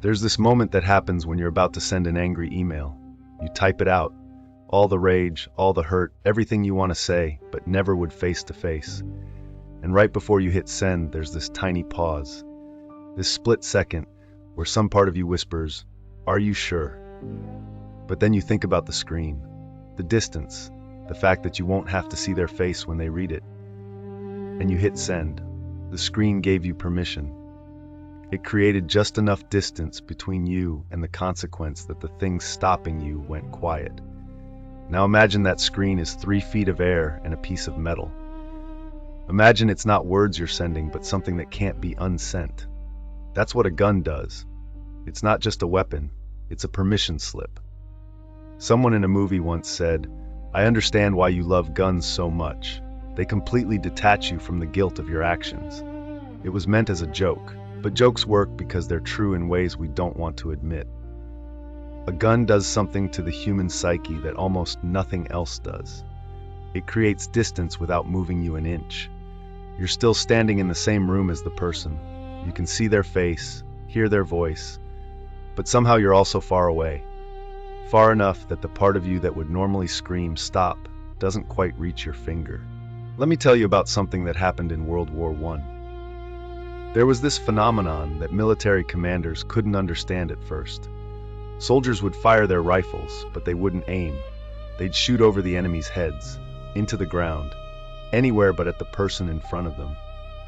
There's this moment that happens when you're about to send an angry email. You type it out, all the rage, all the hurt, everything you want to say, but never would face to face. And right before you hit send, there's this tiny pause, this split second where some part of you whispers, "Are you sure?" But then you think about the screen, the distance, the fact that you won't have to see their face when they read it. And you hit send. The screen gave you permission. It created just enough distance between you and the consequence that the thing stopping you went quiet. Now imagine that screen is 3 feet of air and a piece of metal. Imagine it's not words you're sending, but something that can't be unsent. That's what a gun does. It's not just a weapon, it's a permission slip. Someone in a movie once said, "I understand why you love guns so much. They completely detach you from the guilt of your actions." It was meant as a joke, but jokes work because they're true in ways we don't want to admit. A gun does something to the human psyche that almost nothing else does. It creates distance without moving you an inch. You're still standing in the same room as the person. You can see their face, hear their voice, but somehow you're also far away. Far enough that the part of you that would normally scream, "Stop," doesn't quite reach your finger. Let me tell you about something that happened in World War I. There was this phenomenon that military commanders couldn't understand at first. Soldiers would fire their rifles, but they wouldn't aim. They'd shoot over the enemy's heads, into the ground, anywhere but at the person in front of them,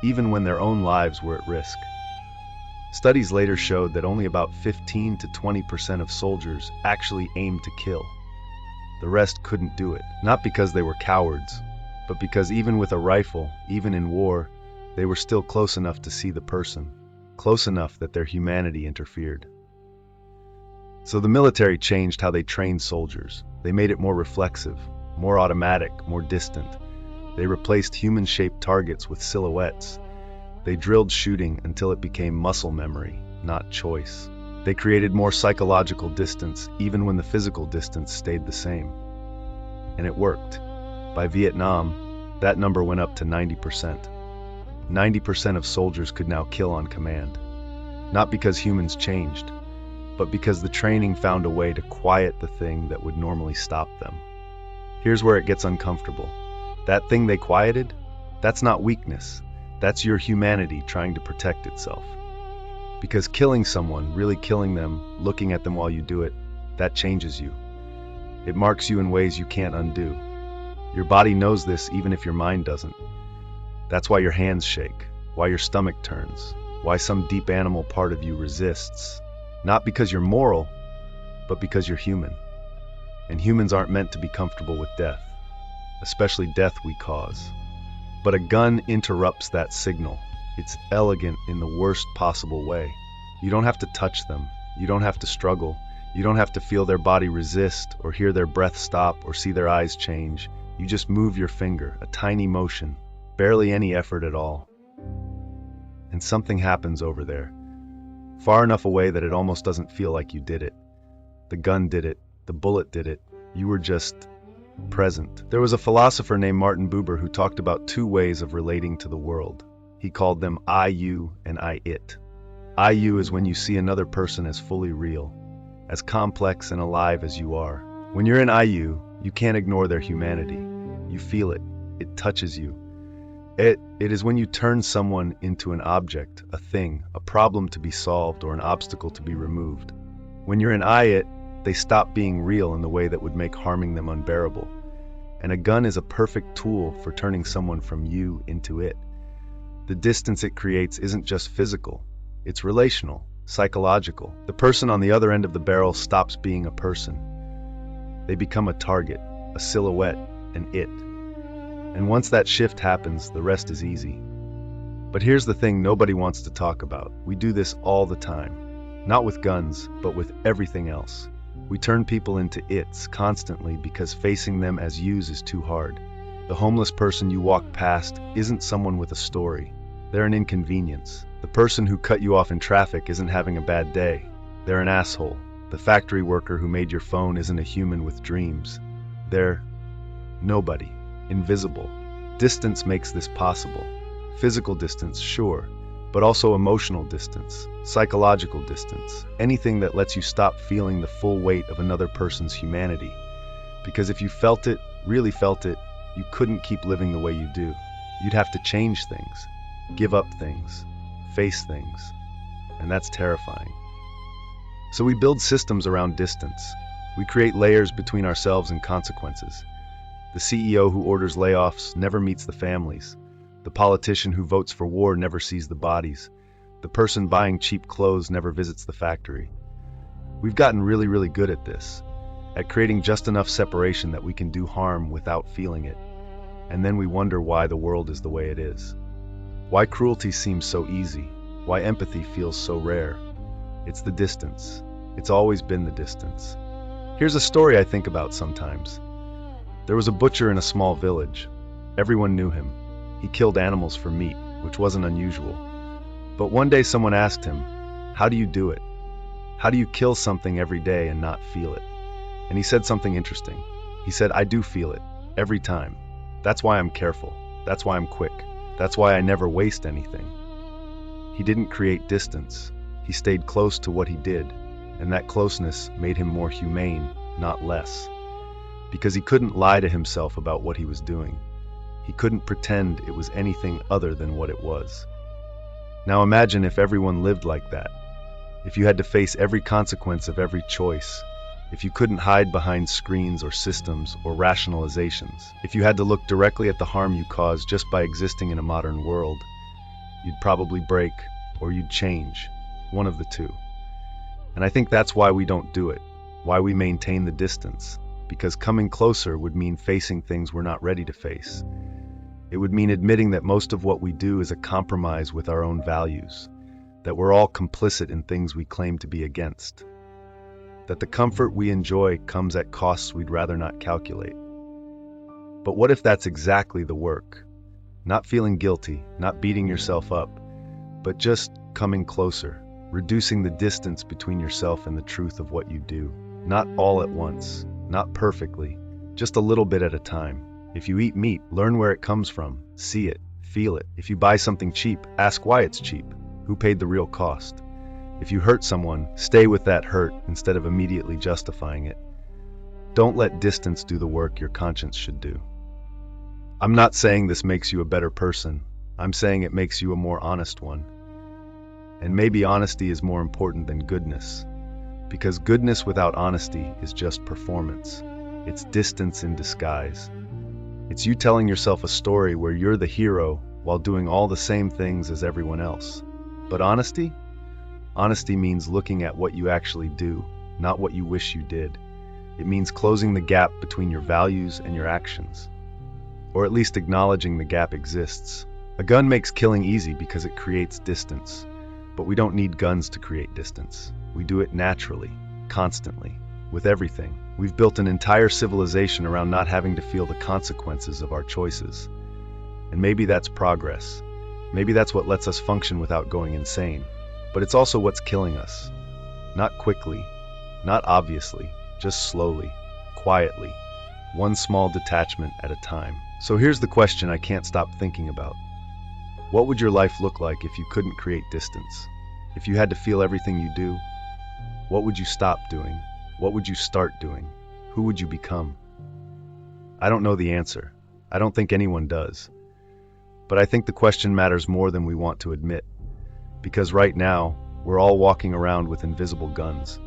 even when their own lives were at risk. Studies later showed that only about 15 to 20% of soldiers actually aimed to kill. The rest couldn't do it, not because they were cowards, but because even with a rifle, even in war, they were still close enough to see the person, close enough that their humanity interfered. So the military changed how they trained soldiers. They made it more reflexive, more automatic, more distant. They replaced human-shaped targets with silhouettes. They drilled shooting until it became muscle memory, not choice. They created more psychological distance, even when the physical distance stayed the same. And it worked. By Vietnam, that number went up to 90%. 90% of soldiers could now kill on command. Not because humans changed, but because the training found a way to quiet the thing that would normally stop them. Here's where it gets uncomfortable. That thing they quieted, that's not weakness. That's your humanity trying to protect itself. Because killing someone, really killing them, looking at them while you do it, that changes you. It marks you in ways you can't undo. Your body knows this even if your mind doesn't. That's why your hands shake, why your stomach turns, why some deep animal part of you resists. Not because you're moral, but because you're human. And humans aren't meant to be comfortable with death, especially death we cause. But a gun interrupts that signal. It's elegant in the worst possible way. You don't have to touch them. You don't have to struggle. You don't have to feel their body resist or hear their breath stop or see their eyes change. You just move your finger, a tiny motion, barely any effort at all. And something happens over there, far enough away that it almost doesn't feel like you did it. The gun did it. The bullet did it. You were just present. There was a philosopher named Martin Buber who talked about 2 ways of relating to the world. He called them I, you, and I, it. I, you is when you see another person as fully real, as complex and alive as you are. When you're in I, you can't ignore their humanity. You feel it. It touches you. It is when you turn someone into an object, a thing, a problem to be solved, or an obstacle to be removed. When you're in I, it, they stop being real in the way that would make harming them unbearable. And a gun is a perfect tool for turning someone from you into it. The distance it creates isn't just physical, it's relational, psychological. The person on the other end of the barrel stops being a person. They become a target, a silhouette, an it. And once that shift happens, the rest is easy. But here's the thing nobody wants to talk about. We do this all the time. Not with guns, but with everything else. We turn people into its constantly because facing them as yous is too hard. The homeless person you walk past isn't someone with a story. They're an inconvenience. The person who cut you off in traffic isn't having a bad day. They're an asshole. The factory worker who made your phone isn't a human with dreams. They're nobody. Invisible. Distance makes this possible. Physical distance, sure, but also emotional distance, psychological distance, anything that lets you stop feeling the full weight of another person's humanity. Because if you felt it, really felt it, you couldn't keep living the way you do. You'd have to change things, give up things, face things, and that's terrifying. So we build systems around distance. We create layers between ourselves and consequences. The CEO who orders layoffs never meets the families. The politician who votes for war never sees the bodies. The person buying cheap clothes never visits the factory. We've gotten really, really good at this, at creating just enough separation that we can do harm without feeling it. And then we wonder why the world is the way it is. Why cruelty seems so easy. Why empathy feels so rare. It's the distance. It's always been the distance. Here's a story I think about sometimes. There was a butcher in a small village. Everyone knew him. He killed animals for meat, which wasn't unusual. But one day someone asked him, "How do you do it? How do you kill something every day and not feel it?" And he said something interesting. He said, "I do feel it, every time. That's why I'm careful. That's why I'm quick. That's why I never waste anything." He didn't create distance. He stayed close to what he did, and that closeness made him more humane, not less. Because he couldn't lie to himself about what he was doing. He couldn't pretend it was anything other than what it was. Now imagine if everyone lived like that. If you had to face every consequence of every choice. If you couldn't hide behind screens or systems or rationalizations. If you had to look directly at the harm you caused just by existing in a modern world, you'd probably break or you'd change, one of the two. And I think that's why we don't do it, why we maintain the distance, because coming closer would mean facing things we're not ready to face. It would mean admitting that most of what we do is a compromise with our own values, that we're all complicit in things we claim to be against, that the comfort we enjoy comes at costs we'd rather not calculate. But what if that's exactly the work? Not feeling guilty, not beating yourself up, but just coming closer, reducing the distance between yourself and the truth of what you do. Not all at once, not perfectly, just a little bit at a time. If you eat meat, learn where it comes from, see it, feel it. If you buy something cheap, ask why it's cheap, who paid the real cost. If you hurt someone, stay with that hurt instead of immediately justifying it. Don't let distance do the work your conscience should do. I'm not saying this makes you a better person. I'm saying it makes you a more honest one. And maybe honesty is more important than goodness. Because goodness without honesty is just performance. It's distance in disguise. It's you telling yourself a story where you're the hero while doing all the same things as everyone else. But honesty? Honesty means looking at what you actually do, not what you wish you did. It means closing the gap between your values and your actions. Or at least acknowledging the gap exists. A gun makes killing easy because it creates distance. But we don't need guns to create distance. We do it naturally, constantly, with everything. We've built an entire civilization around not having to feel the consequences of our choices. And maybe that's progress. Maybe that's what lets us function without going insane. But it's also what's killing us. Not quickly, not obviously, just slowly, quietly, one small detachment at a time. So here's the question I can't stop thinking about. What would your life look like if you couldn't create distance? If you had to feel everything you do? What would you stop doing? What would you start doing? Who would you become? I don't know the answer. I don't think anyone does. But I think the question matters more than we want to admit. Because right now, we're all walking around with invisible guns.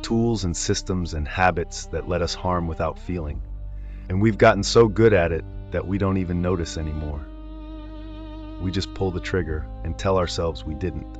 Tools and systems and habits that let us harm without feeling. And we've gotten so good at it that we don't even notice anymore. We just pull the trigger and tell ourselves we didn't.